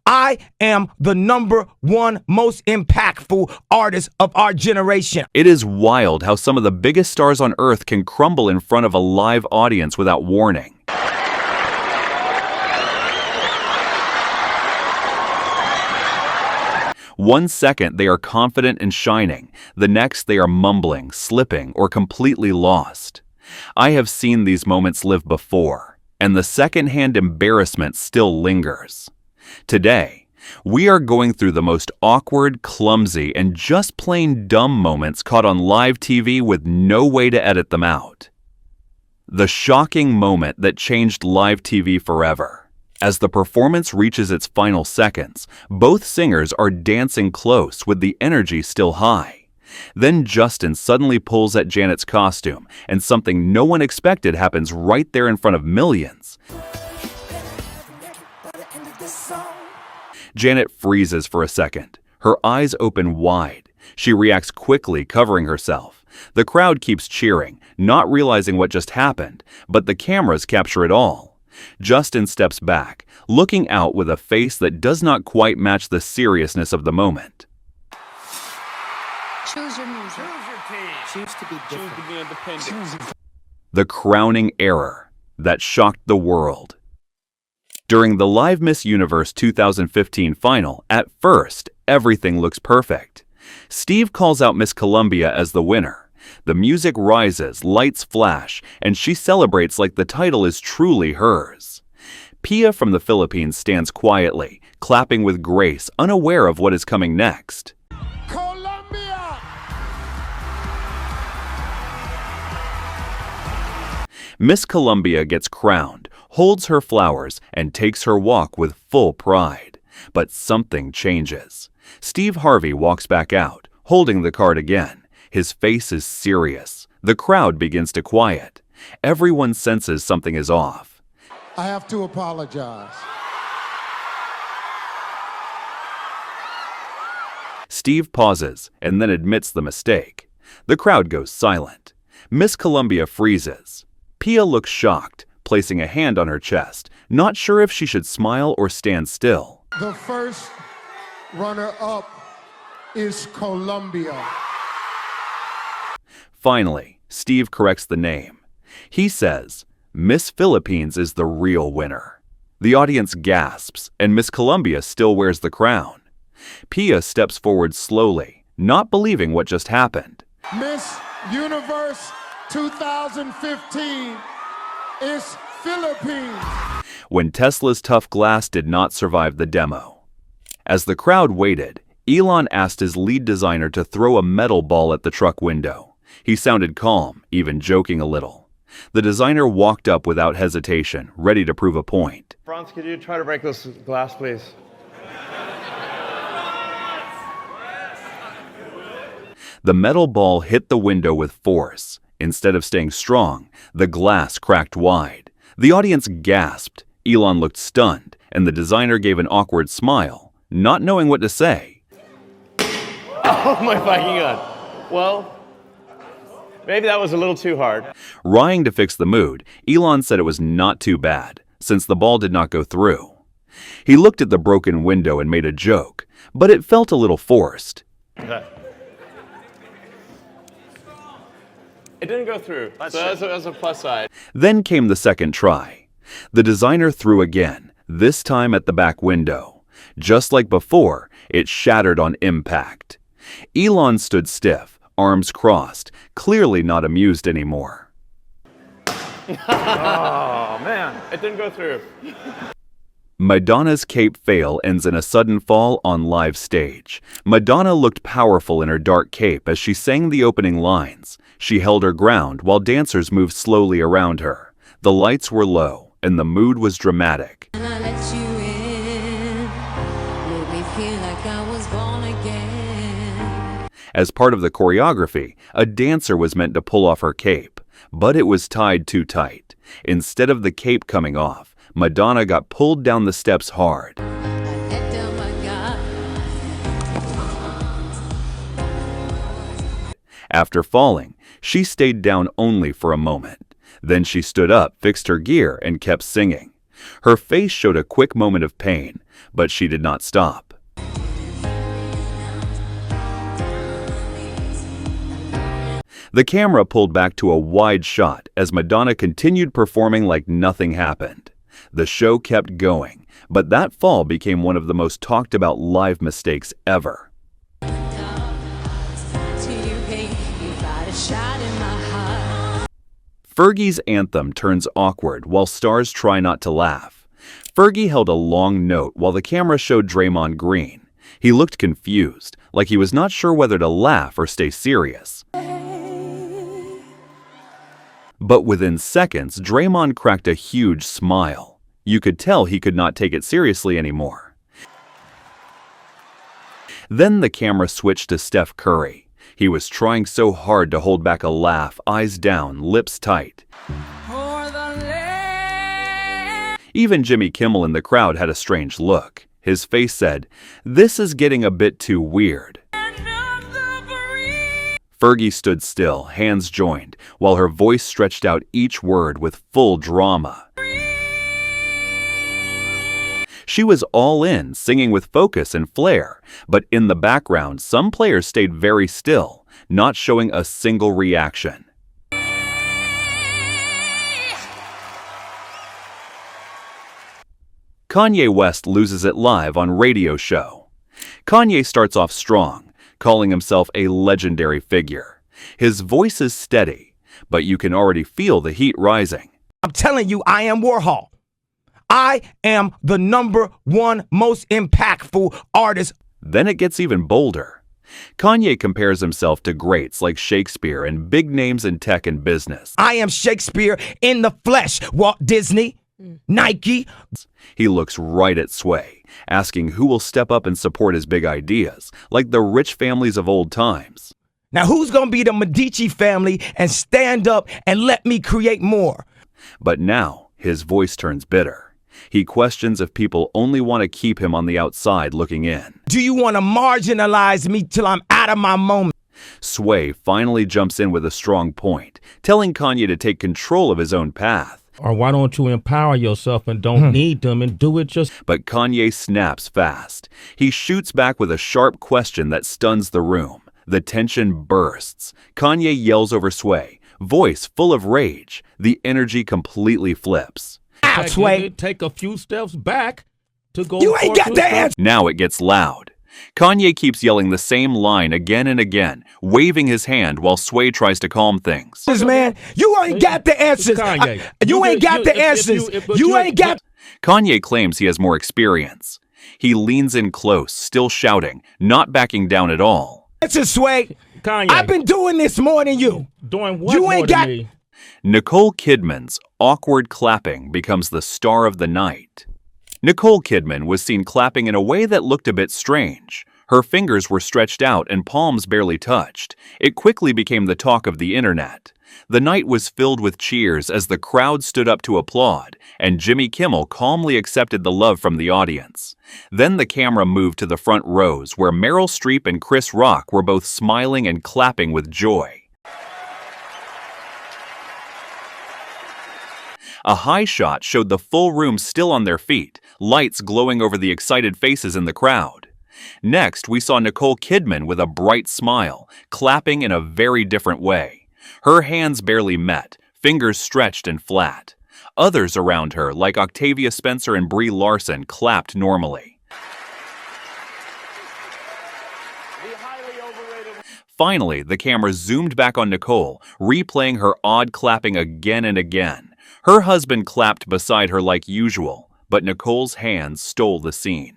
I am the #1 most impactful artist of our generation. It is wild how some of the biggest stars on earth can crumble in front of a live audience without warning. One second they are confident and shining, the next they are mumbling, slipping, or completely lost. I have seen these moments live before, and the secondhand embarrassment still lingers. Today, we are going through the most awkward, clumsy, and just plain dumb moments caught on live TV with no way to edit them out. The shocking moment that changed live TV forever. As the performance reaches its final seconds, both singers are dancing close with the energy still high. Then Justin suddenly pulls at Janet's costume, and something no one expected happens right there in front of millions. Janet freezes for a second. Her eyes open wide. She reacts quickly, covering herself. The crowd keeps cheering, not realizing what just happened, but the cameras capture it all. Justin steps back, looking out with a face that does not quite match the seriousness of the moment. Choose your music. Choose your team. Choose to be different. Choose to be independent. The crowning error that shocked the world. During the Live Miss Universe 2015 final, at first, everything looks perfect. Steve calls out Miss Columbia as the winner. The music rises, lights flash, and she celebrates like the title is truly hers. Pia from the Philippines stands quietly, clapping with grace, unaware of what is coming next. Colombia! Miss Columbia gets crowned, holds her flowers, and takes her walk with full pride. But something changes. Steve Harvey walks back out, holding the card again. His face is serious. The crowd begins to quiet. Everyone senses something is off. I have to apologize. Steve pauses and then admits the mistake. The crowd goes silent. Miss Columbia freezes. Pia looks shocked, placing a hand on her chest, not sure if she should smile or stand still. The first runner-up is Colombia. Finally, Steve corrects the name. He says, Miss Philippines is the real winner. The audience gasps, and Miss Columbia still wears the crown. Pia steps forward slowly, not believing what just happened. Miss Universe 2015 is Philippines. When Tesla's tough glass did not survive the demo. As the crowd waited, Elon asked his lead designer to throw a metal ball at the truck window. He sounded calm, even joking a little. The designer walked up without hesitation, ready to prove a point. Franz, could you try to break this glass, please? The metal ball hit the window with force. Instead of staying strong, the glass cracked wide. The audience gasped. Elon looked stunned, and the designer gave an awkward smile, not knowing what to say. Oh my fucking god. Well, maybe that was a little too hard. Rying to fix the mood, Elon said it was not too bad, since the ball did not go through. He looked at the broken window and made a joke, but it felt a little forced. It didn't go through, so that's a plus side. Then came the second try. The designer threw again, this time at the back window. Just like before, it shattered on impact. Elon stood stiff, arms crossed, clearly not amused anymore. Oh man, it didn't go through. Madonna's cape fail ends in a sudden fall on live stage. Madonna looked powerful in her dark cape as she sang the opening lines. She held her ground while dancers moved slowly around her. The lights were low, and the mood was dramatic. As part of the choreography, a dancer was meant to pull off her cape, but it was tied too tight. Instead of the cape coming off, Madonna got pulled down the steps hard. After falling, she stayed down only for a moment. Then she stood up, fixed her gear, and kept singing. Her face showed a quick moment of pain, but she did not stop. The camera pulled back to a wide shot as Madonna continued performing like nothing happened. The show kept going, but that fall became one of the most talked about live mistakes ever. Fergie's anthem turns awkward while stars try not to laugh. Fergie held a long note while the camera showed Draymond Green. He looked confused, like he was not sure whether to laugh or stay serious. But within seconds, Draymond cracked a huge smile. You could tell he could not take it seriously anymore. Then the camera switched to Steph Curry. He was trying so hard to hold back a laugh, eyes down, lips tight. Even Jimmy Kimmel in the crowd had a strange look. His face said, "This is getting a bit too weird." Fergie stood still, hands joined, while her voice stretched out each word with full drama. She was all in, singing with focus and flair, but in the background, some players stayed very still, not showing a single reaction. Kanye West loses it live on radio show. Kanye starts off strong, calling himself a legendary figure. His voice is steady, but you can already feel the heat rising. I'm telling you, I am Warhol. I am the #1 most impactful artist. Then it gets even bolder. Kanye compares himself to greats like Shakespeare and big names in tech and business. I am Shakespeare in the flesh. Walt Disney, Nike. He looks right at Sway, asking who will step up and support his big ideas, like the rich families of old times. Now who's gonna be the Medici family and stand up and let me create more? But now his voice turns bitter. He questions if people only want to keep him on the outside looking in. Do you want to marginalize me till I'm out of my moment? Sway finally jumps in with a strong point, telling Kanye to take control of his own path. Or why don't you empower yourself and don't need them and do it just... But Kanye snaps fast. He shoots back with a sharp question that stuns the room. The tension bursts. Kanye yells over Sway, voice full of rage. The energy completely flips. Sway. Take a few steps back to go. You ain't got the answer. Now it gets loud. Kanye keeps yelling the same line again and again, waving his hand while Sway tries to calm things. Man, you ain't got the answers. Kanye. You ain't got the answers. You ain't got... Kanye claims he has more experience. He leans in close, still shouting, not backing down at all. Answers, Sway. Kanye. I've been doing this more than you. Doing what You more ain't than got... me? Nicole Kidman's awkward clapping becomes the star of the night. Nicole Kidman was seen clapping in a way that looked a bit strange. Her fingers were stretched out and palms barely touched. It quickly became the talk of the internet. The night was filled with cheers as the crowd stood up to applaud, and Jimmy Kimmel calmly accepted the love from the audience. Then the camera moved to the front rows where Meryl Streep and Chris Rock were both smiling and clapping with joy. A high shot showed the full room still on their feet, lights glowing over the excited faces in the crowd. Next, we saw Nicole Kidman with a bright smile, clapping in a very different way. Her hands barely met, fingers stretched and flat. Others around her, like Octavia Spencer and Brie Larson, clapped normally. Finally, the camera zoomed back on Nicole, replaying her odd clapping again and again. Her husband clapped beside her like usual, but Nicole's hands stole the scene.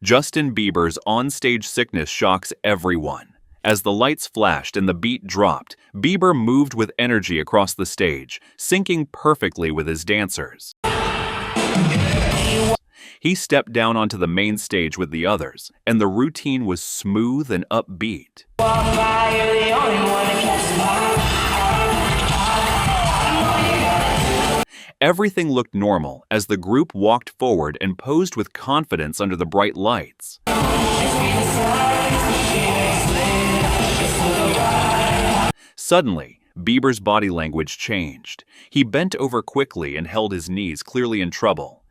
Justin Bieber's onstage sickness shocks everyone. As the lights flashed and the beat dropped, Bieber moved with energy across the stage, syncing perfectly with his dancers. He stepped down onto the main stage with the others, and the routine was smooth and upbeat. Everything looked normal as the group walked forward and posed with confidence under the bright lights. Suddenly, Bieber's body language changed. He bent over quickly and held his knees, clearly in trouble.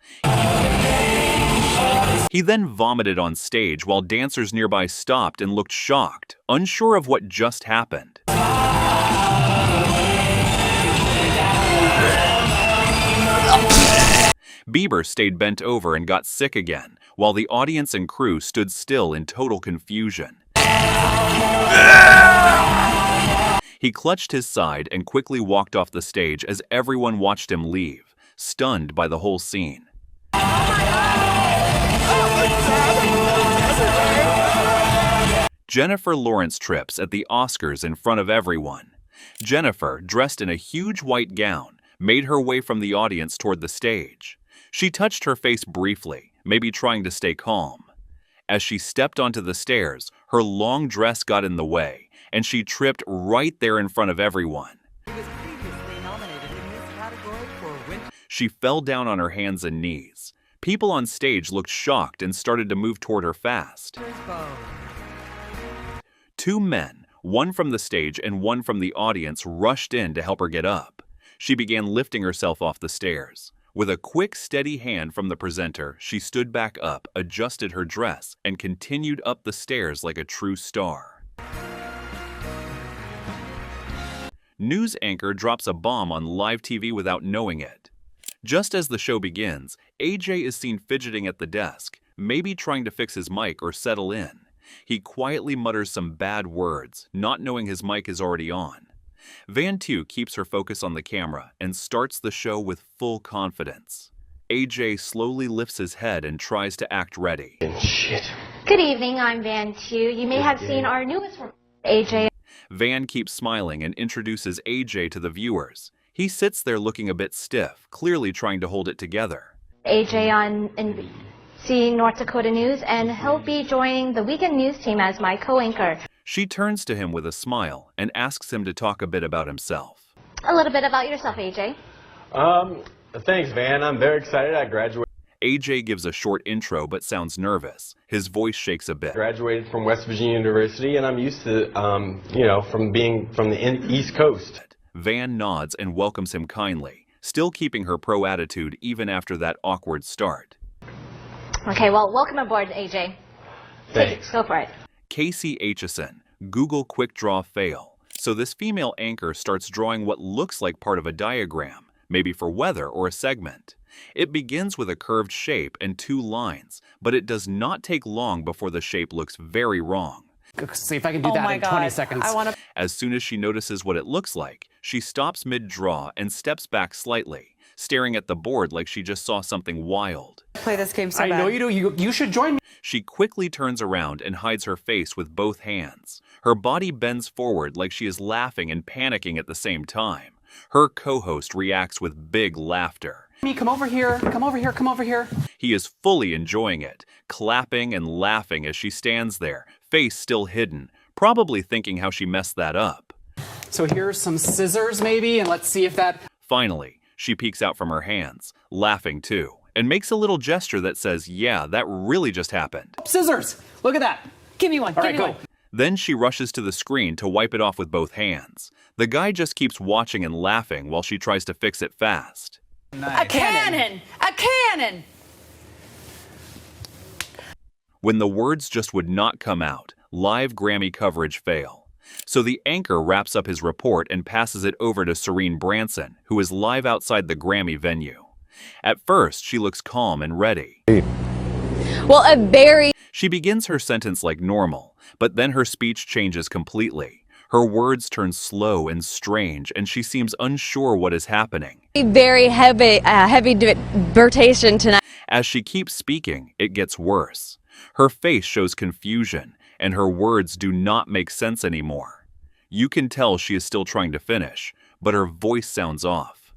He then vomited on stage while dancers nearby stopped and looked shocked, unsure of what just happened. Bieber stayed bent over and got sick again, while the audience and crew stood still in total confusion. He clutched his side and quickly walked off the stage as everyone watched him leave, stunned by the whole scene. Jennifer Lawrence trips at the Oscars in front of everyone. Jennifer, dressed in a huge white gown, made her way from the audience toward the stage. She touched her face briefly, maybe trying to stay calm. As she stepped onto the stairs, her long dress got in the way, and she tripped right there in front of everyone. She fell down on her hands and knees. People on stage looked shocked and started to move toward her fast. Two men, one from the stage and one from the audience, rushed in to help her get up. She began lifting herself off the stairs. With a quick, steady hand from the presenter, she stood back up, adjusted her dress, and continued up the stairs like a true star. News anchor drops a bomb on live TV without knowing it. Just as the show begins, AJ is seen fidgeting at the desk, maybe trying to fix his mic or settle in. He quietly mutters some bad words, not knowing his mic is already on. Van Tu keeps her focus on the camera and starts the show with full confidence. AJ slowly lifts his head and tries to act ready. Good evening, I'm Van Tu. You may have seen our newest reporter, AJ. Van keeps smiling and introduces AJ to the viewers. He sits there looking a bit stiff, clearly trying to hold it together. AJ on NBC North Dakota News, and he'll be joining the weekend news team as my co-anchor. She turns to him with a smile and asks him to talk a bit about himself. A little bit about yourself, AJ. Thanks, Van. I'm very excited. I graduated AJ gives a short intro but sounds nervous. His voice shakes a bit. Graduated from West Virginia University, and I'm used to, from being from the East Coast. Van nods and welcomes him kindly, still keeping her pro attitude even after that awkward start. Okay, well, welcome aboard, AJ. Thanks. Go for it. Casey Aitchison, Google Quick Draw fail. So this female anchor starts drawing what looks like part of a diagram, maybe for weather or a segment. It begins with a curved shape and two lines, but it does not take long before the shape looks very wrong. See if I can do that in 20 seconds. As soon as she notices what it looks like, she stops mid-draw and steps back slightly, staring at the board like she just saw something wild. Play this game so I bad. know you do. You should join me. She quickly turns around and hides her face with both hands. Her body bends forward like she is laughing and panicking at the same time. Her co-host reacts with big laughter. Come over here. Come over here. Come over here. He is fully enjoying it, clapping and laughing as she stands there, face still hidden, probably thinking how she messed that up. So here's some scissors maybe, and let's see if that... Finally, she peeks out from her hands, laughing too, and makes a little gesture that says, yeah, that really just happened. Scissors! Look at that. Give me one. All Give right, me go. one. Then she rushes to the screen to wipe it off with both hands. The guy just keeps watching and laughing while she tries to fix it fast. A cannon! A cannon! When the words just would not come out, live Grammy coverage fail. So the anchor wraps up his report and passes it over to Serene Branson, who is live outside the Grammy venue. At first, she looks calm and ready. She begins her sentence like normal, but then her speech changes completely. Her words turn slow and strange, and she seems unsure what is happening. Very heavy debatation tonight. As she keeps speaking, it gets worse. Her face shows confusion, and her words do not make sense anymore. You can tell she is still trying to finish, but her voice sounds off.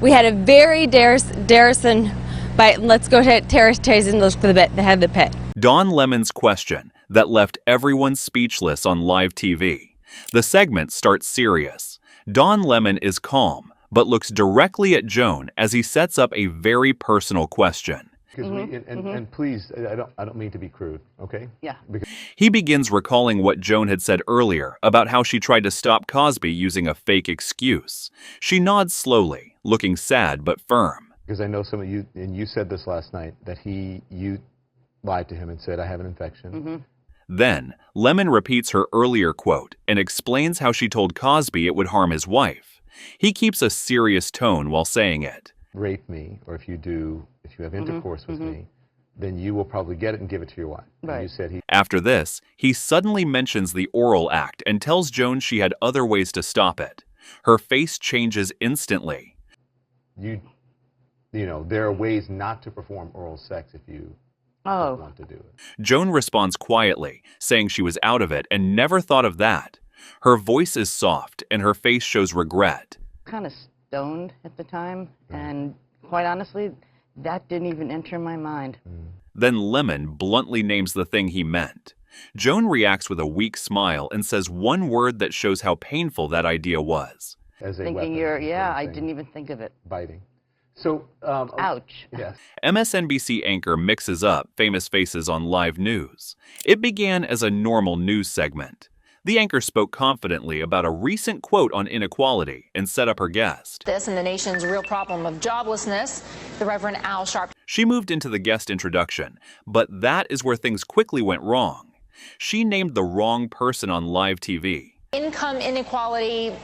We had a very Darrison, but let's go to Terrace and look for the head of the pit. Don Lemon's question that left everyone speechless on live TV. The segment starts serious. Don Lemon is calm, but looks directly at Joan as he sets up a very personal question. Because and please, I don't mean to be crude, okay? Yeah. Because He begins recalling what Joan had said earlier about how she tried to stop Cosby using a fake excuse. She nods slowly, looking sad but firm. I know some of you, and you said this last night, that you lied to him and said, I have an infection. Then, Lemon repeats her earlier quote and explains how she told Cosby it would harm his wife. He keeps a serious tone while saying it. Rape me, or if you have intercourse with me, then you will probably get it and give it to your wife. Right. And you said After this, he suddenly mentions the oral act and tells Joan she had other ways to stop it. Her face changes instantly. you know, there are ways not to perform oral sex if you want to do it. Joan responds quietly, saying she was out of it and never thought of that. Her voice is soft and her face shows regret. Kind of stoned at the time, and quite honestly, that didn't even enter my mind. Then Lemon bluntly names the thing he meant. Joan reacts with a weak smile and says one word that shows how painful that idea was. As a Thinking weapon, I didn't even think of it. biting. So, Ouch. yes. MSNBC anchor mixes up famous faces on live news. It began as a normal news segment. The anchor spoke confidently about a recent quote on inequality and set up her guest. This and the nation's real problem of joblessness, the Reverend Al Sharpton. She moved into the guest introduction, but that is where things quickly went wrong. She named the wrong person on live TV. Income inequality,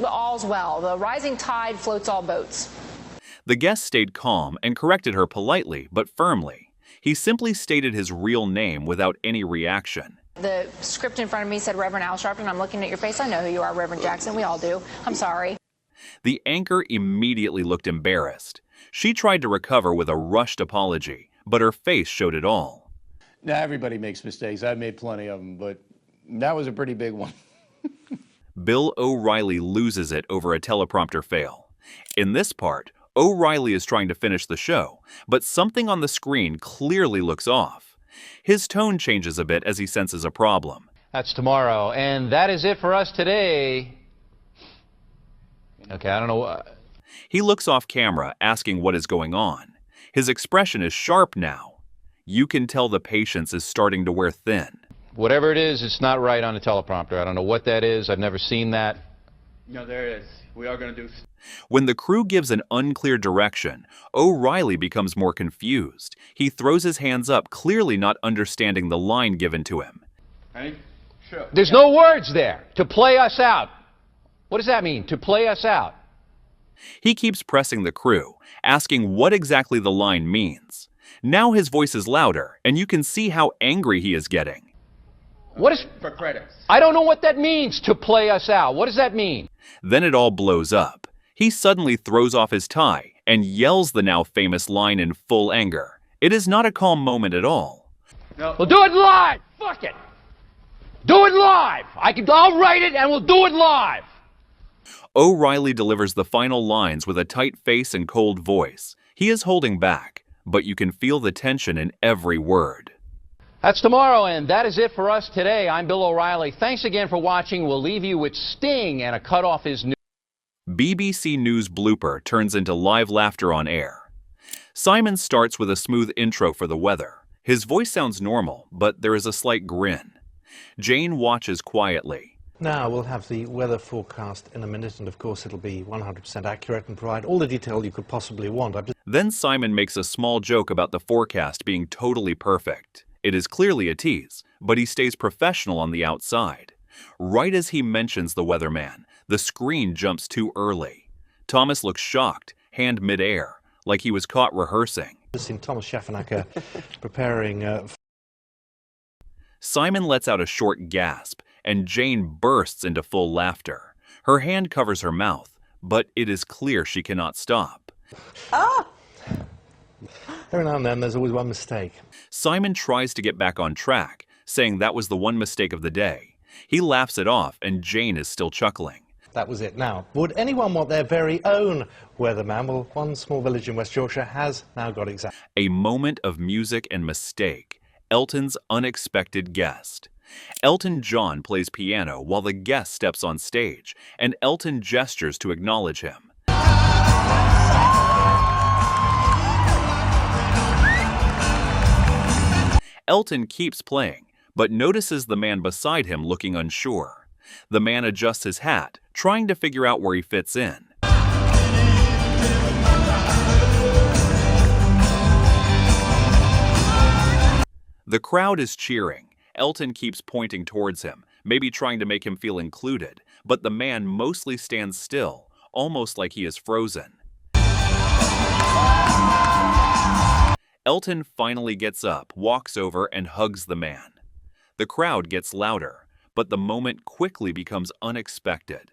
all's well. The rising tide floats all boats. The guest stayed calm and corrected her politely but firmly. He simply stated his real name without any reaction. The script in front of me said Reverend Al Sharpton. I'm looking at your face. I know who you are, Reverend Jackson. We all do. I'm sorry. The anchor immediately looked embarrassed. She tried to recover with a rushed apology, but her face showed it all. Now, everybody makes mistakes. I've made plenty of them, but that was a pretty big one. Bill O'Reilly loses it over a teleprompter fail. In this part, O'Reilly is trying to finish the show, but something on the screen clearly looks off. His tone changes a bit as he senses a problem. That's tomorrow, and that is it for us today. Okay, I don't know. He looks off camera, asking what is going on. His expression is sharp now. You can tell the patience is starting to wear thin. Whatever it is, it's not right on the teleprompter. I don't know what that is. I've never seen that. No, there it is. We are going to do... When the crew gives an unclear direction, O'Reilly becomes more confused. He throws his hands up, clearly not understanding the line given to him. Hey, sure. There's no words there. To play us out. What does that mean, to play us out? He keeps pressing the crew, asking what exactly the line means. Now his voice is louder, and you can see how angry he is getting. What is... For credits. I don't know what that means, to play us out. What does that mean? Then it all blows up. He suddenly throws off his tie and yells the now famous line in full anger. It is not a calm moment at all. No. We'll do it live! Fuck it! Do it live! I'll write it and we'll do it live! O'Reilly delivers the final lines with a tight face and cold voice. He is holding back, but you can feel the tension in every word. That's tomorrow, and that is it for us today. I'm Bill O'Reilly. Thanks again for watching. We'll leave you with Sting and a cut off his news. BBC News blooper turns into live laughter on air. Simon starts with a smooth intro for the weather. His voice sounds normal, but there is a slight grin. Jane watches quietly. Now we'll have the weather forecast in a minute, and of course it'll be 100% accurate and provide all the detail you could possibly want. Then Simon makes a small joke about the forecast being totally perfect. It is clearly a tease, but he stays professional on the outside. Right as he mentions the weatherman, the screen jumps too early. Thomas looks shocked, hand midair, like he was caught rehearsing. I've seen Thomas Schaffernacker preparing... Simon lets out a short gasp, and Jane bursts into full laughter. Her hand covers her mouth, but it is clear she cannot stop. Ah! Every now and then there's always one mistake. Simon tries to get back on track, saying that was the one mistake of the day. He laughs it off, and Jane is still chuckling. That was it. Now, would anyone want their very own weatherman? Well, one small village in West Yorkshire has now got exactly. A moment of music and mistake. Elton's unexpected guest. Elton John plays piano while the guest steps on stage, and Elton gestures to acknowledge him. Elton keeps playing, but notices the man beside him looking unsure. The man adjusts his hat, trying to figure out where he fits in. The crowd is cheering. Elton keeps pointing towards him, maybe trying to make him feel included, but the man mostly stands still, almost like he is frozen. Elton finally gets up, walks over, and hugs the man. The crowd gets louder, but the moment quickly becomes unexpected.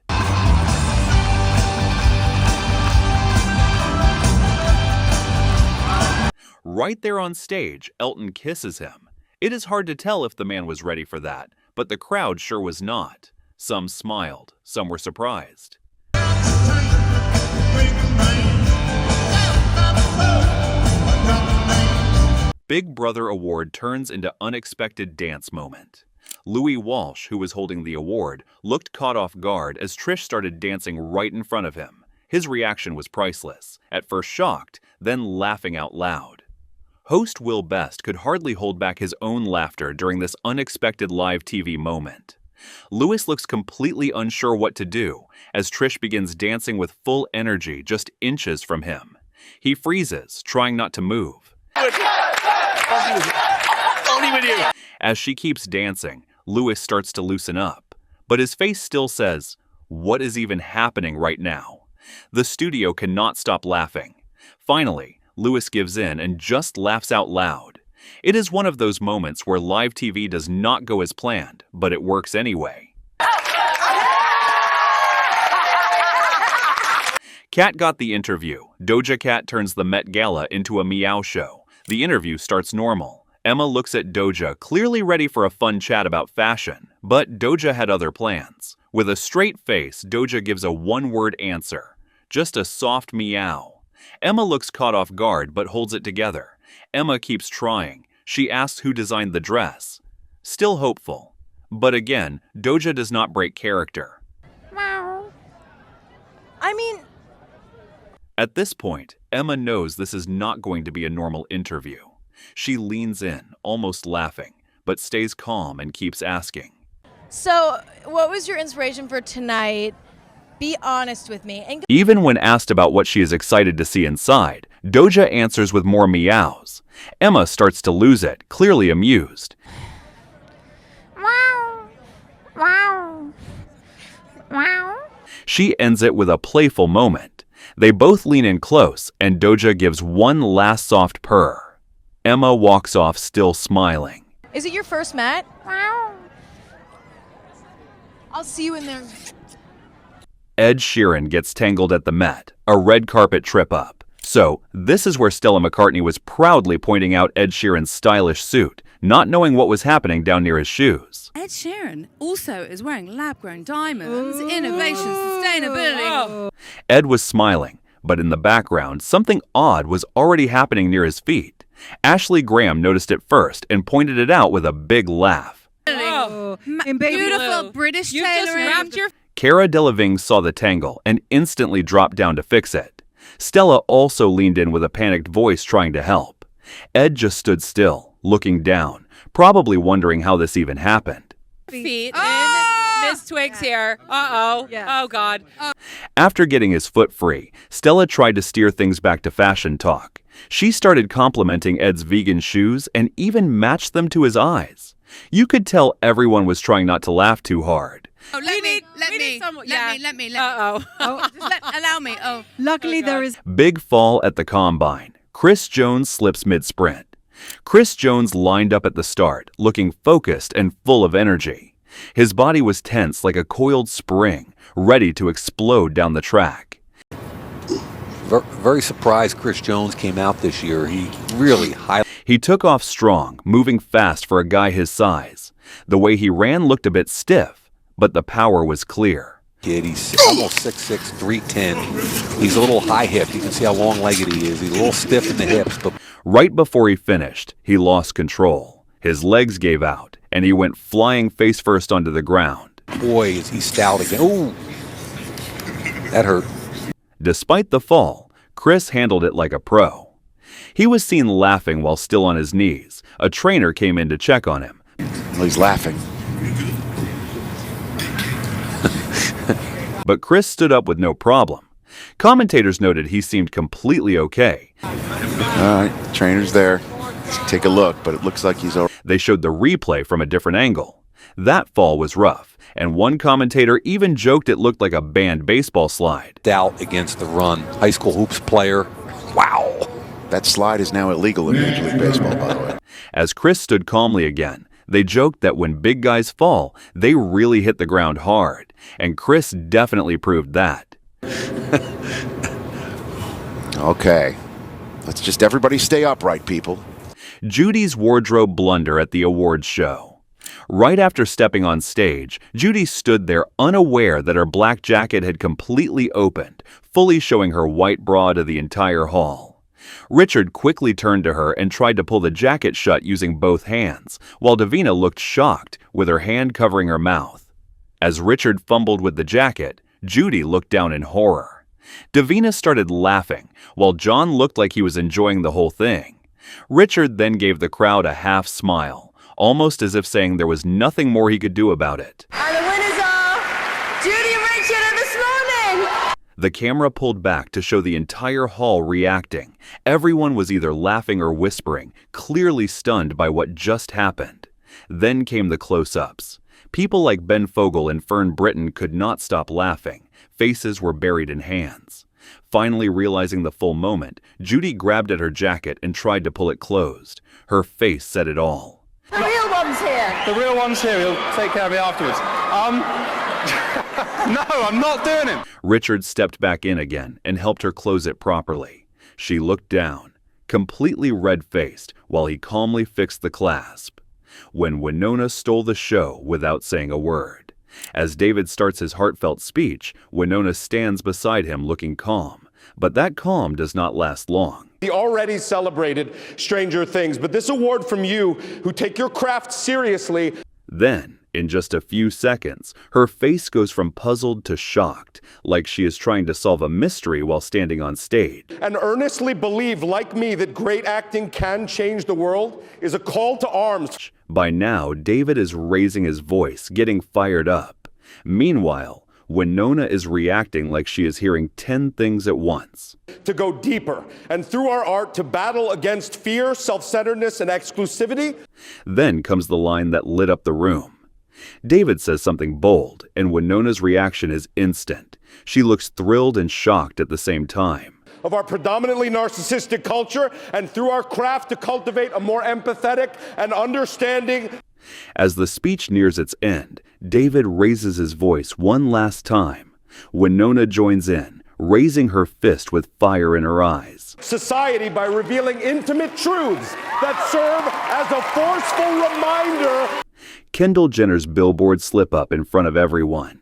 Right there on stage, Elton kisses him. It is hard to tell if the man was ready for that, but the crowd sure was not. Some smiled, some were surprised. Big Brother award turns into unexpected dance moment. Louis Walsh, who was holding the award, looked caught off guard as Trish started dancing right in front of him. His reaction was priceless, at first shocked, then laughing out loud. Host Will Best could hardly hold back his own laughter during this unexpected live TV moment. Louis looks completely unsure what to do as Trish begins dancing with full energy just inches from him. He freezes, trying not to move. As she keeps dancing, Louis starts to loosen up, but his face still says, "What is even happening right now?" The studio cannot stop laughing. Finally, Louis gives in and just laughs out loud. It is one of those moments where live TV does not go as planned, but it works anyway. Cat got the interview. Doja Cat turns the Met Gala into a meow show. The interview starts normal. Emma looks at Doja, clearly ready for a fun chat about fashion, but Doja had other plans. With a straight face, Doja gives a one-word answer. Just a soft meow. Emma looks caught off guard but holds it together. Emma keeps trying. She asks who designed the dress. Still hopeful. But again, Doja does not break character. At this point, Emma knows this is not going to be a normal interview. She leans in, almost laughing, but stays calm and keeps asking. So, what was your inspiration for tonight? Be honest with me. Even when asked about what she is excited to see inside, Doja answers with more meows. Emma starts to lose it, clearly amused. She ends it with a playful moment. They both lean in close, and Doja gives one last soft purr. Emma walks off still smiling. Is it your first Met? I'll see you in there. Ed Sheeran gets tangled at the Met, a red carpet trip up. So, this is where Stella McCartney was proudly pointing out Ed Sheeran's stylish suit, not knowing what was happening down near his shoes. Ed Sheeran also is wearing lab-grown diamonds, innovation, sustainability. Ed was smiling, but in the background, something odd was already happening near his feet. Ashley Graham noticed it first and pointed it out with a big laugh. Beautiful British tailoring. Cara Delevingne saw the tangle and instantly dropped down to fix it. Stella also leaned in with a panicked voice trying to help. Ed just stood still, looking down, probably wondering how this even happened. Feet in Miss Twigs here. Uh-oh. Oh, God. After getting his foot free, Stella tried to steer things back to fashion talk. She started complimenting Ed's vegan shoes and even matched them to his eyes. You could tell everyone was trying not to laugh too hard. Oh, let me. Uh-oh. Allow me. Oh. Luckily, there is. Big fall at the combine. Chris Jones slips mid-sprint. Chris Jones lined up at the start, looking focused and full of energy. His body was tense like a coiled spring, ready to explode down the track. Very surprised Chris Jones came out this year. He took off strong, moving fast for a guy his size. The way he ran looked a bit stiff, but the power was clear. Kid, he's almost 6'6", 310. He's a little high-hipped. You can see how long-legged he is. He's a little stiff in the hips. But right before he finished, he lost control. His legs gave out, and he went flying face-first onto the ground. Boy, is he stout again. Ooh, that hurt. Despite the fall, Chris handled it like a pro. He was seen laughing while still on his knees. A trainer came in to check on him. Well, he's laughing. But Chris stood up with no problem. Commentators noted he seemed completely okay. All right, the trainer's there. Let's take a look, but it looks like he's all right. They showed the replay from a different angle. That fall was rough, and one commentator even joked it looked like a banned baseball slide. Out against the run. High school hoops player. Wow. That slide is now illegal in Major League Baseball, by the way. As Chris stood calmly again, they joked that when big guys fall, they really hit the ground hard, and Chris definitely proved that. Okay, let's just everybody stay upright, people. Judy's wardrobe blunder at the awards show. Right after stepping on stage, Judy stood there unaware that her black jacket had completely opened, fully showing her white bra to the entire hall. Richard quickly turned to her and tried to pull the jacket shut using both hands, while Davina looked shocked, with her hand covering her mouth. As Richard fumbled with the jacket, Judy looked down in horror. Davina started laughing, while John looked like he was enjoying the whole thing. Richard then gave the crowd a half smile, almost as if saying there was nothing more he could do about it. And the winners are Judy and Richard this morning! The camera pulled back to show the entire hall reacting. Everyone was either laughing or whispering, clearly stunned by what just happened. Then came the close-ups. People like Ben Fogle and Fern Britton could not stop laughing. Faces were buried in hands. Finally realizing the full moment, Judy grabbed at her jacket and tried to pull it closed. Her face said it all. The real one's here! The real one's here. He'll take care of me afterwards. No, I'm not doing it! Richard stepped back in again and helped her close it properly. She looked down, completely red-faced, while he calmly fixed the clasp. When Winona stole the show without saying a word. As David starts his heartfelt speech, Winona stands beside him looking calm. But that calm does not last long. We already celebrated Stranger Things, but this award from you, who take your craft seriously. Then, in just a few seconds, her face goes from puzzled to shocked, like she is trying to solve a mystery while standing on stage. And earnestly believe, like me, that great acting can change the world is a call to arms. By now, David is raising his voice, getting fired up. Meanwhile, Winona is reacting like she is hearing 10 things at once. To go deeper, and through our art to battle against fear, self-centeredness, and exclusivity. Then comes the line that lit up the room. David says something bold, and Winona's reaction is instant. She looks thrilled and shocked at the same time. Of our predominantly narcissistic culture, and through our craft to cultivate a more empathetic and understanding. As the speech nears its end, David raises his voice one last time. Winona joins in, raising her fist with fire in her eyes. Society by revealing intimate truths that serve as a forceful reminder. Kendall Jenner's billboard slip up in front of everyone.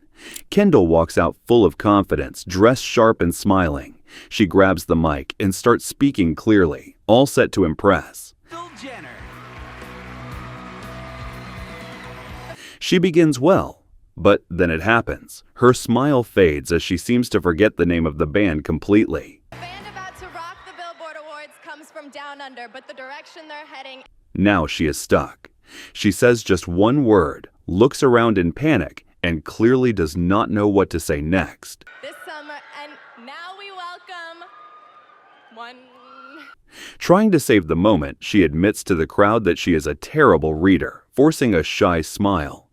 Kendall walks out full of confidence, dressed sharp and smiling. She grabs the mic and starts speaking clearly, all set to impress. She begins well, but then it happens. Her smile fades as she seems to forget the name of the band completely. The band about to rock the Billboard Awards comes from down under, but the direction they're heading... Now she is stuck. She says just one word, looks around in panic, and clearly does not know what to say next. This summer, and now we welcome one... Trying to save the moment, she admits to the crowd that she is a terrible reader, forcing a shy smile.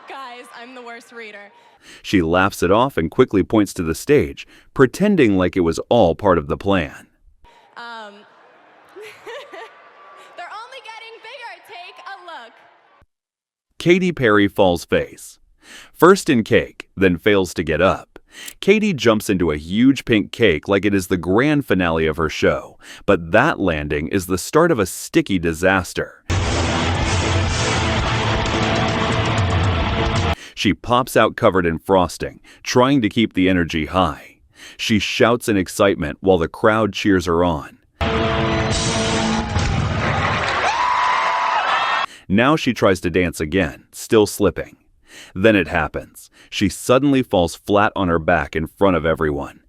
Guys, I'm the worst reader. She laughs it off and quickly points to the stage, pretending like it was all part of the plan. They're only getting bigger. Take a look. Katy Perry falls face. First in cake, then fails to get up. Katy jumps into a huge pink cake like it is the grand finale of her show, but that landing is the start of a sticky disaster. She pops out covered in frosting, trying to keep the energy high. She shouts in excitement while the crowd cheers her on. Now she tries to dance again, still slipping. Then it happens. She suddenly falls flat on her back in front of everyone.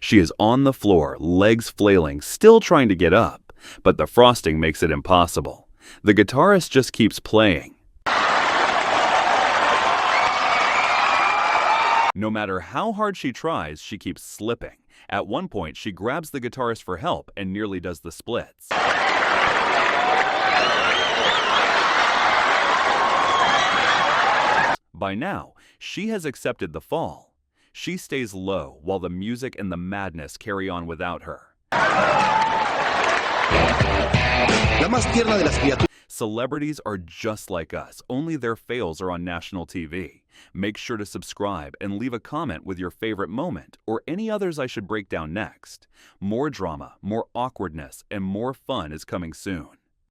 She is on the floor, legs flailing, still trying to get up, but the frosting makes it impossible. The guitarist just keeps playing. No matter how hard she tries, she keeps slipping. At one point, she grabs the guitarist for help and nearly does the splits. By now, she has accepted the fall. She stays low while the music and the madness carry on without her. Celebrities are just like us, only their fails are on national TV. Make sure to subscribe and leave a comment with your favorite moment or any others I should break down next. More drama, more awkwardness, and more fun is coming soon.